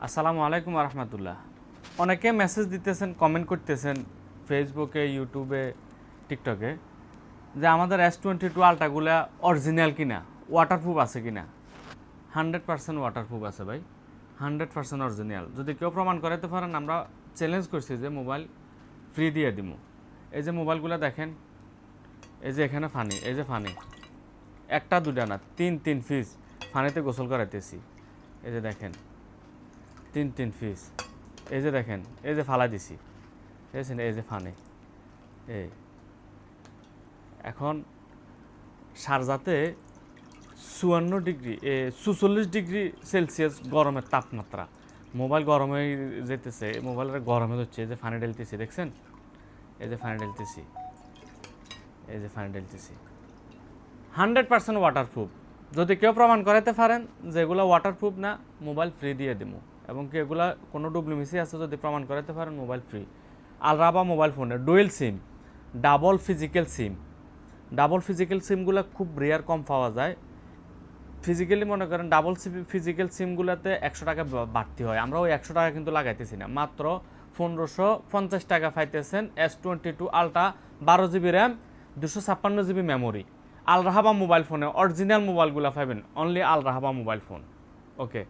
আসসালামু আলাইকুম রহমতুল্লাহ। অনেকে মেসেজ দিতেছেন, কমেন্ট করতেছেন ফেসবুকে, ইউটিউবে, টিকটকে যে আমাদের S22 আলট্রাগুলা অরিজিনাল কিনা, ওয়াটারপ্রুফ আছে কিনা। 100% ওয়াটারপ্রুফ আছে ভাই, 100% অরিজিনাল। যদি কেউ প্রমাণ করাতে পারেন, আমরা চ্যালেঞ্জ করছি যে মোবাইল ফ্রি দিয়ে দিব। এই যে মোবাইলগুলো দেখেন, এই যে এখানে ফানি, এই যে ফানি, একটা দুটা না, তিন পিস ফানিতে গোসল করাইতেছি। এই যে দেখেন, তিন পিস। এই যে দেখেন, এই যে ফালা দিছি, দেখেছেন, এই যে ফানে। এই এখন শারজাতে 44 ডিগ্রি সেলসিয়াস গরমের তাপমাত্রা। মোবাইল গরমে যেতেছে, মোবাইলের গরমে হচ্ছে। এই যে ফানি ঢেলতেছি, দেখছেন, এই যে ফানি ঢেলতেছি, এই যে ফানি ঢেলতেছি। 100% ওয়াটারপ্রুফ। যদি কেউ প্রমাণ করাতে পারেন যে এগুলো ওয়াটারপ্রুফ না, মোবাইল ফ্রি দিয়ে দেবো। এবং কি এগুলা কোনো ডুপ্লিমেসি আছে যদি প্রমাণ করাতে পারেন, মোবাইল ফ্রি। আলরাবা মোবাইল ফোনে dual sim, double physical sim. Double physical সিমগুলো খুব রেয়ার, কম পাওয়া যায়। ফিজিক্যালি মনে করেন ডাবল ফিজিক্যাল সিমগুলোতে 100 টাকা বাড়তি হয়। আমরা ওই 100 টাকা কিন্তু লাগাইতেছি না, মাত্র 1550 টাকা পাইতেছেন। S22 ultra 12 GB RAM, 256 GB memory. আল রাহাবা মোবাইল ফোনে অরিজিনাল মোবাইলগুলো পাবেন অনলি আল রাহাবা মোবাইল ফোন। ওকে।